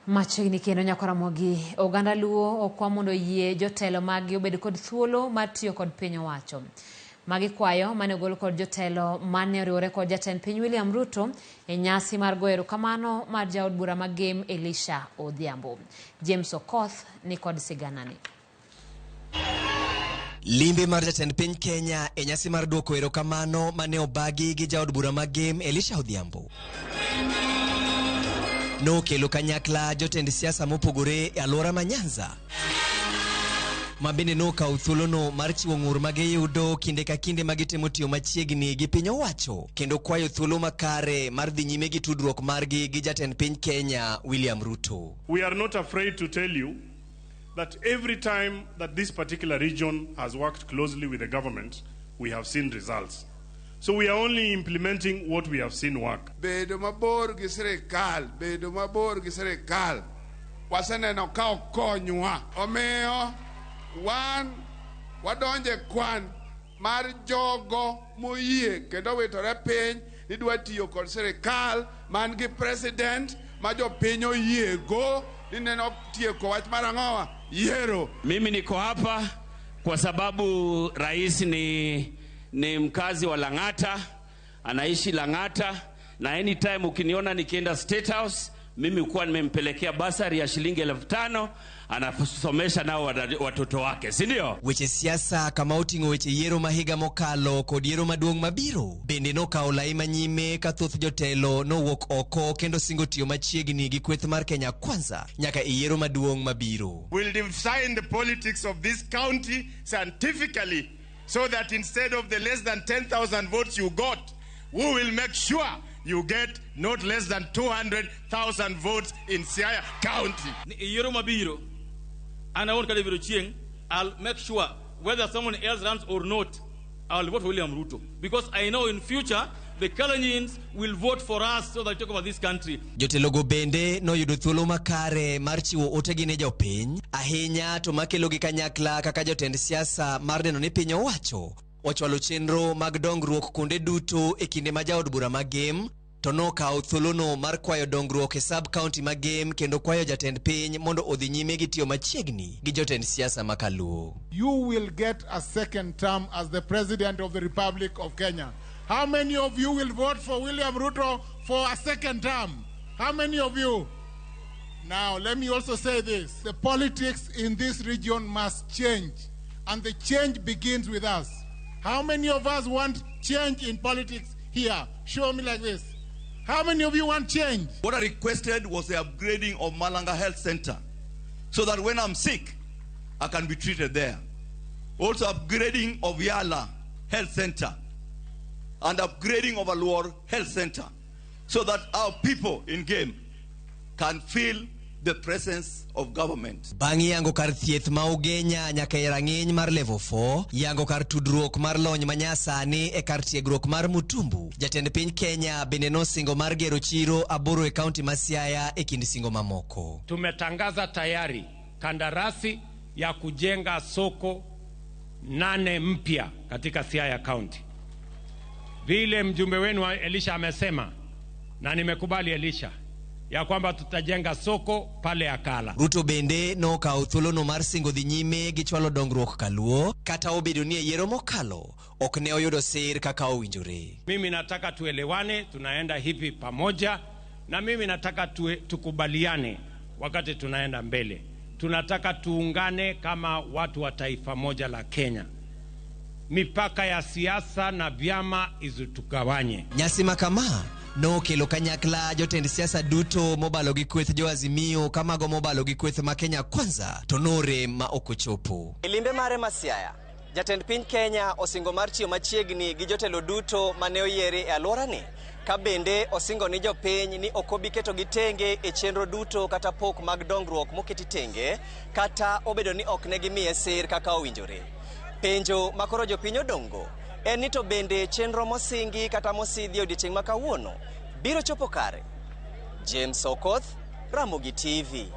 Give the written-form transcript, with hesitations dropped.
Machiegni kendo nyako Ramogi, Oganda Luo okwa mondo oyie jotelo magi obed kod thuolo mar tiyo kod piny wacho. Magi kwayo mane ogol kod jotelo mane oriwore kod jatend piny William Ruto e nyasi mar goyo erokamano mar jaod bura magem Elisha Odhiambo. James Okoth ni kod siganani. Limbe mar jatend piny Kenya e nyasi mar duoko erokamano mane obagi gi jaod bura magem Elisha Odhiambo. No kelo kanyakla jotend siasa mopogore e alwora ma Nyanza. Mabende no kawo thuolono mar chiwo ng'ur magiyudo kinde ka kinde magitemo tiyo machiegni gi piny wacho kendo kwayo thuolo makare mar dhi nyime gi tudruok margi gi jatend piny Kenya William Ruto. We are not afraid to tell you that every time that this particular region has worked closely with the government, we have seen results. So we are only implementing what we have seen work. Bedo mabor gi sirikal. Waseneno ka okonywa. Omiyo wadonje kwan mar jogo moyie kendo witore piny ni dwa tiyo kod sirikal man gi president ma jopiny oyiego ni neno tieko wach mar ang'owa yiero. Mimi niko hapa kwa sababu rais ni mkazi wa Lang'ata, anaishi Lang'ata, na anytime ukiniona nikienda State House, mimi ukuwa nimempelekea basari ya shilingi 5,000, anasomesha nao watoto wake, si ndio? Weche siasa kama oting'o weche yiero mahiga mokalo kod yiero maduong' mabiro. Bende no kawo lai manyime ka thoth jotelo no wuok oko kendo singo tiyo machiegni gi kweth mar Kenya Kwanza nyaka e yiero maduong' mabiro. We'll define the politics of this county scientifically, so that instead of the less than 10,000 votes you got, we will make sure you get not less than 200,000 votes in Siaya County. I'll make sure whether someone else runs or not, I'll vote for William Ruto. Because I know in future, the Kalenjins will vote for us so that we take over this country. Jotelo go bende no yudo thuolo makare mar chiwo otegi ne jopiny, ahinya to makelo gi kanyakla kaka jotend siasa mar neno ni piny wacho ochwalo chenro mag dongruok kuonde duto e kinde ma jaod bura magem to no kawo thuolono mar kwayo dongruok e sub county magem kendo kwayo jatend piny mondo odhi nyime gi tiyo machiegni gi jotend siasa makaluo. You will get a second term as the President of the Republic of Kenya. How many of you will vote for William Ruto for a second term? How many of you? Now, let me also say this. The politics in this region must change, and the change begins with us. How many of us want change in politics here? Show me like this. How many of you want change? What I requested was the upgrading of Malanga Health Center, so that when I'm sick, I can be treated there. Also upgrading of Yala Health Center and upgrading of Alwar Health Center, so that our people in game can feel the presence of government. Bangi yango kar thieth ma ogenya nyaka e rang'iny mar level 4, yango kar tudruok mar lony manyasani e kar tiegruok mar Mutumbu. Jatend piny Kenya bende no singo mar gero chiro aboro e kaunti ma Siaya e kind singo mamoko. Tumetangaza tayari kandarasi ya kujenga soko 8 mpya katika Siaya County. Vile mjumbe wenu Elisha amesema, na nimekubali Elisha, ya kwamba tutajenga soko pale Akala. Ruto bende no kawo thuolono mar singo dhi nyime gi chwalo dongruok kaluo, kata obedo ni e yiero mokalo ok ne oyudo sir kaka owinjore. Mimi nataka tuelewane, tunaenda hivi pamoja, na mimi nataka tukubaliane wakati tunaenda mbele. Tunataka tuungane kama watu wa taifa moja la Kenya. Mipaka ya siasa na vyama izutugawanye. Nyasi makama no kelo kanyakla jotend siasa duto mobalo gi kweth jo Azimio kamago mobalo gi kweth ma Kenya Kwanza to nore ma okochopo. Limbe mare ma Siaya, jatend piny Kenya osingo mar chiyo machiegni gi jotelo duto mane oyiere e alworani, ka bende osingo ni jopiny ni okobi keto gi tenge e chenro duto kata pok mag dongruok moketi tenge, kata obedo ni ok ne gimiye sir kaka owinjore. Penjo makoro jopiny odongo en ni to bende chenro mosingi kata mosidhi odiochieng' ma kawuono biro chopo kare. James Okoth, Ramogi TV.